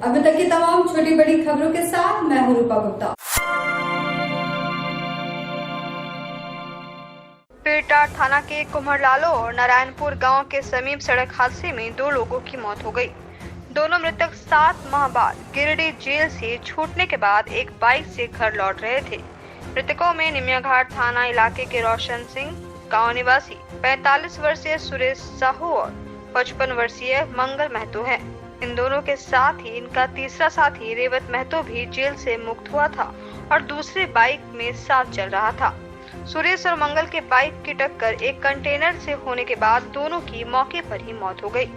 अभी तक की तमाम छोटी बड़ी खबरों के साथ मैं हूं रूपा गुप्ता। पीरटाट थाना के कुम्हरलालो और नारायणपुर गांव के समीप सड़क हादसे में 2 लोगों की मौत हो गई। दोनों मृतक 7 माह बाद गिरिडीह जेल से छूटने के बाद एक बाइक से घर लौट रहे थे। मृतकों में निमियाघाट थाना इलाके के रोशन सिंह गांव निवासी 45 वर्षीय सुरेश साहू और 55 वर्षीय मंगल महतो है। इन दोनों के साथ ही इनका तीसरा साथी रेवत महतो भी जेल से मुक्त हुआ था और दूसरे बाइक में साथ चल रहा था। सुरेश और मंगल के बाइक की टक्कर एक कंटेनर से होने के बाद दोनों की मौके पर ही मौत हो गई।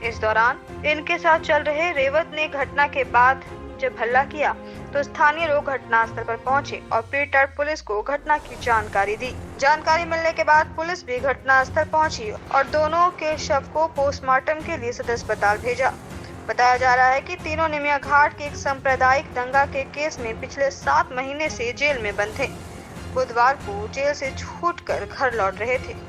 इस दौरान इनके साथ चल रहे रेवत ने घटना के बाद जब हल्ला किया तो स्थानीय लोग घटनास्थल पर पहुंचे और पीरटाट पुलिस को घटना की जानकारी दी। जानकारी मिलने के बाद पुलिस भी घटनास्थल पहुंची और दोनों के शव को पोस्टमार्टम के लिए सदर अस्पताल भेजा। बताया जा रहा है कि तीनों निमियाघाट के एक सांप्रदायिक दंगा के केस में पिछले 7 महीने से जेल में बंद थे। बुधवार को जेल से छूटकर घर लौट रहे थे।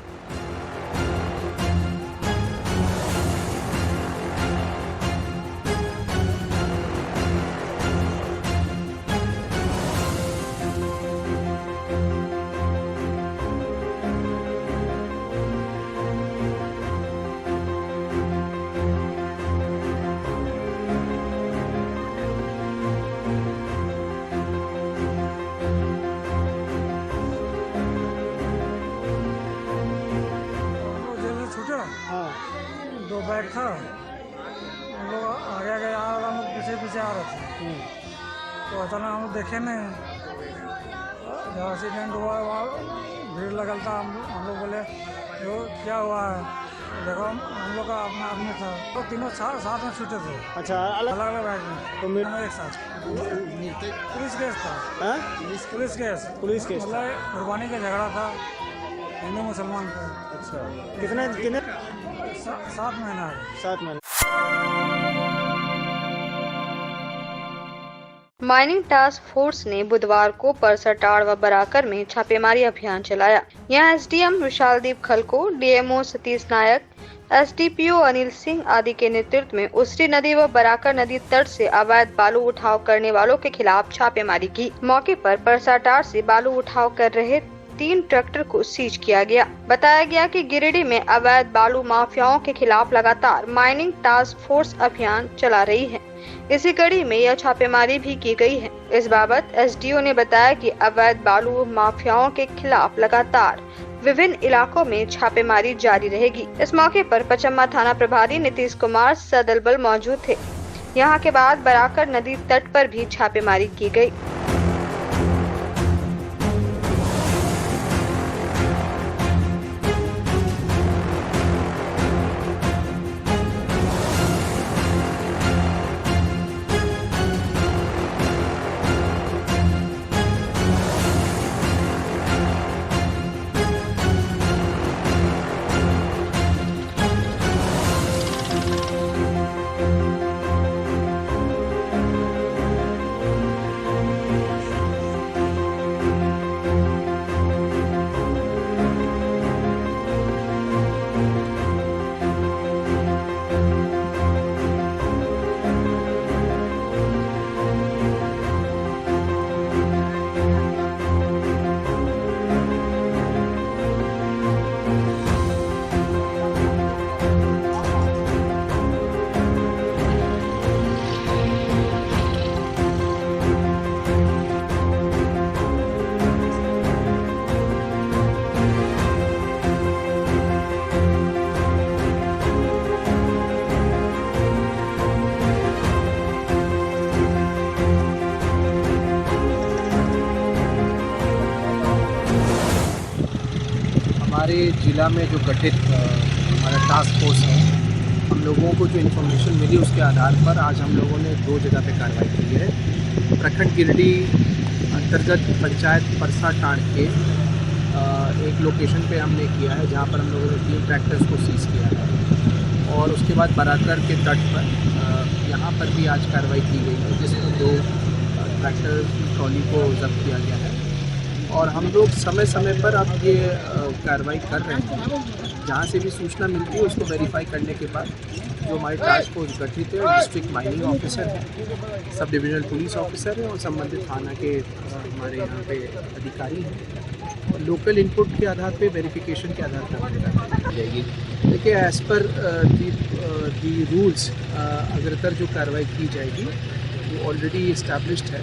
दो बैग था, हम लोग आगे आगे आ रहा, हम लोग पीछे पीछे आ रहे थे। तो अचानक हम लोग देखे नहीं, जब एक्सीडेंट हुआ वहाँ भीड़ लगल था। हम लोग बोले जो क्या हुआ है, देखो हम लोग का अपना आदमी था। तो तीनों साथ में छूटे थे। अच्छा, अलग अलग बैग में। तो मेरे एक साथ पुलिस केस था। पुलिस केस मतलब कुर्बानी का झगड़ा था हिंदू मुसलमान का। अच्छा, कितने 7 महीना। 7 महीने। माइनिंग टास्क फोर्स ने बुधवार को परसटाड़ व बराकर में छापेमारी अभियान चलाया। यहां एसडीएम विशालदीप खलको, डीएमओ सतीश नायक, एसडीपीओ अनिल सिंह आदि के नेतृत्व में उसरी नदी व बराकर नदी तट से अवैध बालू उठाव करने वालों के खिलाफ छापेमारी की। मौके पर परसटाड़ से बालू उठाव कर रहे 3 ट्रैक्टर को सीज किया गया। बताया गया कि गिरिडीह में अवैध बालू माफियाओं के खिलाफ लगातार माइनिंग टास्क फोर्स अभियान चला रही है। इसी कड़ी में यह छापेमारी भी की गई है। इस बाबत एसडीओ ने बताया कि अवैध बालू माफियाओं के खिलाफ लगातार विभिन्न इलाकों में छापेमारी जारी रहेगी। इस मौके पर पचम्मा थाना प्रभारी नीतीश कुमार सदल बल मौजूद थे। यहाँ के बाद बराकर नदी तट पर भी छापेमारी की गयी। हमारे ज़िला में जो गठित हमारा टास्क फोर्स है, हम लोगों को जो इन्फॉर्मेशन मिली उसके आधार पर आज हम लोगों ने 2 जगह पे कार्रवाई की है। प्रखंड गिरिडीह अंतर्गत पंचायत परसाटाड़ के एक लोकेशन पे हमने किया है, जहाँ पर हम लोगों ने 3 ट्रैक्टर्स को सीज किया है। और उसके बाद बराकर के तट पर यहाँ पर भी आज कार्रवाई की गई है, जिसमें 2 ट्रैक्टर की ट्रॉली को जब्त किया गया है। और हम लोग समय समय पर अब ये कार्रवाई कर रहे हैं जहाँ से भी सूचना मिलती है उसको वेरीफाई करने के बाद जो हमारी टास्क फोर्स गठित है, डिस्ट्रिक्ट माइनिंग ऑफिसर है, सब डिविजनल पुलिस ऑफिसर है और संबंधित थाना के हमारे यहाँ पे अधिकारी हैं, और लोकल इनपुट के आधार पे वेरिफिकेशन के आधार पर कार्रवाई की जाएगी। देखिए, एज़ पर दी रूल्स अग्रतर जो कार्रवाई की जाएगी वो ऑलरेडी इस्टेब्लिश्ड है।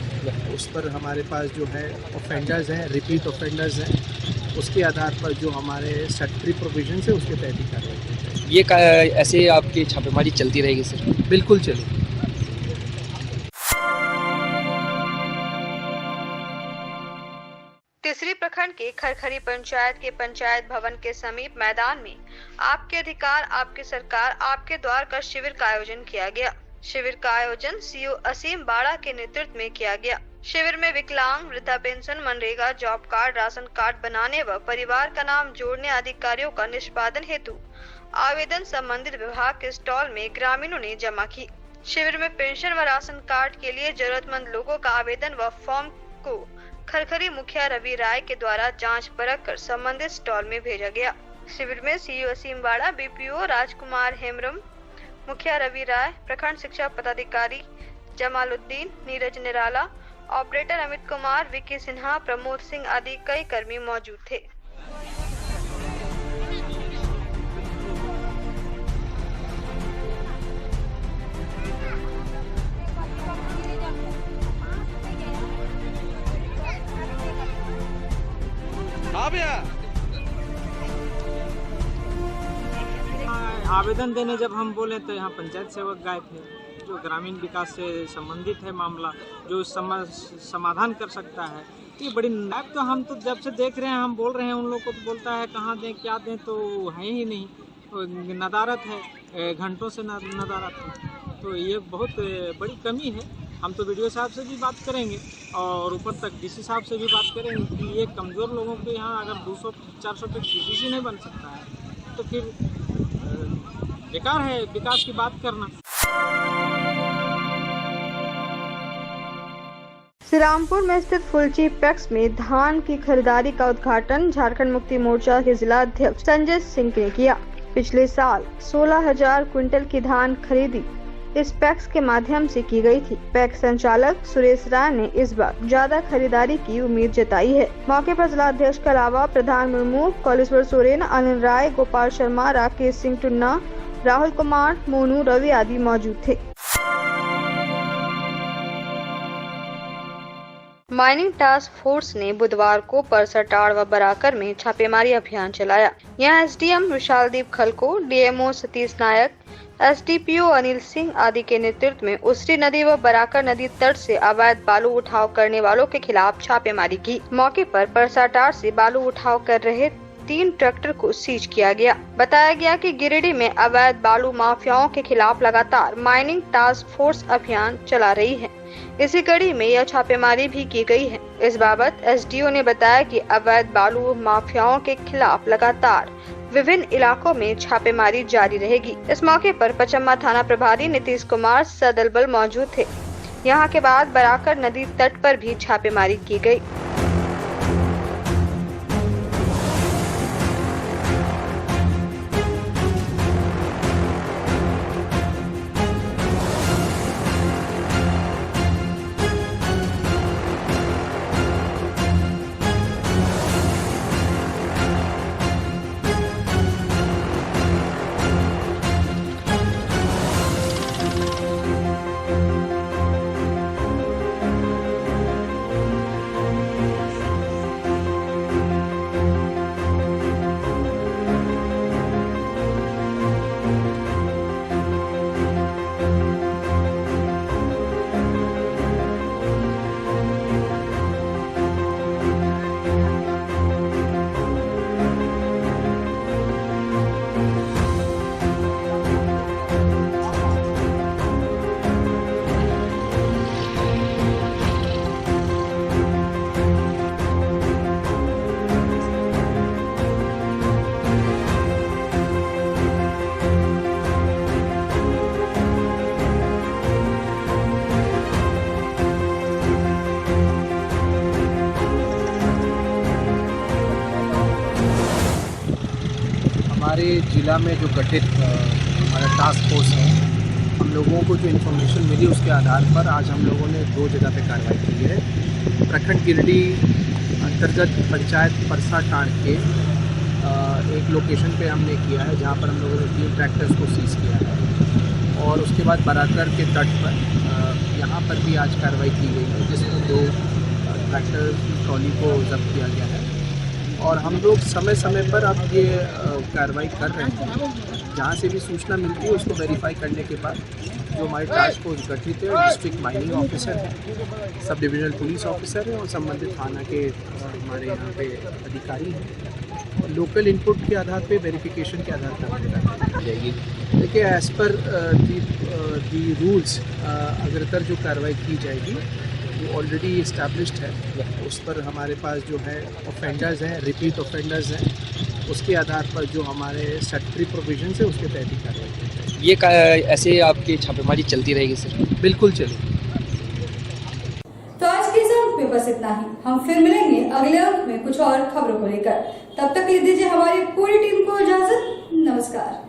उस पर हमारे पास जो है ऑफेंडर्स हैं, रिपीट ऑफेंडर्स हैं, उसके आधार पर जो हमारे स्टैट्यूटरी प्रोविजंस है उसके तहत ही कार्रवाई की जाएगी। ये ऐसे आपकी छापेमारी चलती रहेगी सर? बिल्कुल चलेगी। तीसरी प्रखंड के खरखरी पंचायत के पंचायत भवन के समीप मैदान में आपके अधिकार आपकी सरकार आपके द्वार का शिविर का आयोजन किया गया। शिविर का आयोजन सीओ असीम बाड़ा के नेतृत्व में किया गया। शिविर में विकलांग, वृद्धा pension, MNREGA, job card, ration card बनाने व परिवार का नाम जोड़ने आदि कार्यों का निष्पादन हेतु आवेदन संबंधित विभाग के स्टॉल में ग्रामीणों ने जमा की। शिविर में पेंशन व राशन कार्ड के लिए जरूरतमंद लोगों का आवेदन व फॉर्म को खरखरी मुखिया रवि राय के द्वारा जांच परख कर संबंधित स्टॉल में भेजा गया। शिविर में सीईओ असीम बाड़ा, बीपीओ राजकुमार हेमरम, मुखिया रवि राय, प्रखंड शिक्षा पदाधिकारी जमालुद्दीन, नीरज निराला, ऑपरेटर अमित कुमार, विकी सिन्हा, प्रमोद सिंह आदि कई कर्मी मौजूद थे। आवेदन देने जब हम बोले तो यहाँ पंचायत सेवक गए थे, जो ग्रामीण विकास से संबंधित है मामला, जो समाधान कर सकता है। ये बड़ी नायब तो हम तो जब से देख रहे हैं, हम बोल रहे हैं उन लोग को, तो बोलता है कहाँ दें क्या दें, तो है ही नहीं, तो नदारत है, घंटों से नदारत है। तो ये बहुत बड़ी कमी है। हम तो वीडियो साहब से भी बात करेंगे और ऊपर तक डीसी साहब से भी बात करेंगे कि ये कमज़ोर लोगों के यहाँ अगर 200-400 पे डीसी नहीं बन सकता है तो फिर बेकार है विकास की बात करना। श्रीरामपुर में स्थित फुलची पैक्स में धान की खरीदारी का उद्घाटन झारखंड मुक्ति मोर्चा के जिला अध्यक्ष संजय सिंह ने किया। पिछले साल 16,000 क्विंटल की धान खरीदी इस पैक्स के माध्यम से की गई थी। पैक्स संचालक सुरेश राय ने इस बार ज्यादा खरीदारी की उम्मीद जताई है। मौके पर जिला अध्यक्ष के अलावा प्रधान मुर्मू, कौलेश्वर सोरेन, अनिल राय, गोपाल शर्मा, राकेश सिंह टुन्ना, राहुल कुमार, मोनू, रवि आदि मौजूद थे। माइनिंग टास्क फोर्स ने बुधवार को परसटाड़ व बराकर में छापेमारी अभियान चलाया। यहां एसडीएम विशालदीप खलको, डीएमओ सतीश नायक, एसडीपीओ अनिल सिंह आदि के नेतृत्व में उसरी नदी व बराकर नदी तट से अवैध बालू उठाव करने वालों के खिलाफ छापेमारी की। मौके पर परसटाड़ से बालू उठाव कर रहे 3 ट्रैक्टर को सीज किया गया। बताया गया कि गिरिडीह में अवैध बालू माफियाओं के खिलाफ लगातार माइनिंग टास्क फोर्स अभियान चला रही है। इसी कड़ी में यह छापेमारी भी की गई है। इस बाबत एसडीओ ने बताया कि अवैध बालू माफियाओं के खिलाफ लगातार विभिन्न इलाकों में छापेमारी जारी रहेगी। इस मौके पर पचम्मा थाना प्रभारी नीतीश कुमार सदल बल मौजूद थे। यहां के बाद बराकर नदी तट पर भी छापेमारी की गई। हमारे ज़िला में जो गठित हमारा टास्क फोर्स है, हम लोगों को जो इन्फॉर्मेशन मिली उसके आधार पर आज हम लोगों ने 2 जगह पे कार्रवाई की है। प्रखंड गिरिडीह अंतर्गत पंचायत परसा टांड के एक लोकेशन पे हमने किया है, जहाँ पर हम लोगों ने 3 ट्रैक्टर्स को सीज़ किया है और उसके बाद बराकर के तट पर यहाँ पर भी आज कार्रवाई की गई है, जिसमें 2 ट्रैक्टर की ट्रॉली को जब्त किया गया है। और हम लोग समय समय पर अब ये कार्रवाई कर रहे हैं, जहाँ से भी सूचना मिलती है उसको वेरीफाई करने के बाद जो हमारी टास्क फोर्स गठित है, डिस्ट्रिक्ट माइनिंग ऑफिसर है, सब डिविजनल पुलिस ऑफिसर है और संबंधित थाना के हमारे यहाँ पे अधिकारी हैं, और लोकल इनपुट के आधार पे वेरिफिकेशन के आधार पर कार्रवाई जाएगी। देखिए, एज़ पर दी रूल्स अग्रतर जो कार्रवाई की जाएगी वो ऑलरेडी इस्टेब्लिश्ड है, उस पर हमारे पास जो है ऑफेंडर्स हैं, रिपीट ऑफेंडर्स हैं, उसके आधार पर जो हमारे स्टैट्यूटरी प्रोविजंस है उसके तहत ही कार्रवाई की जाएगी। ये ऐसे आपकी छापेमारी चलती रहेगी सर? बिल्कुल चलेगी। तो आज के इस अंक में बस इतना ही। हम फिर मिलेंगे अगले अंक में कुछ और खबरों को लेकर। तब तक के लिए दीजिए हमारी पूरी टीम को इजाजत। नमस्कार।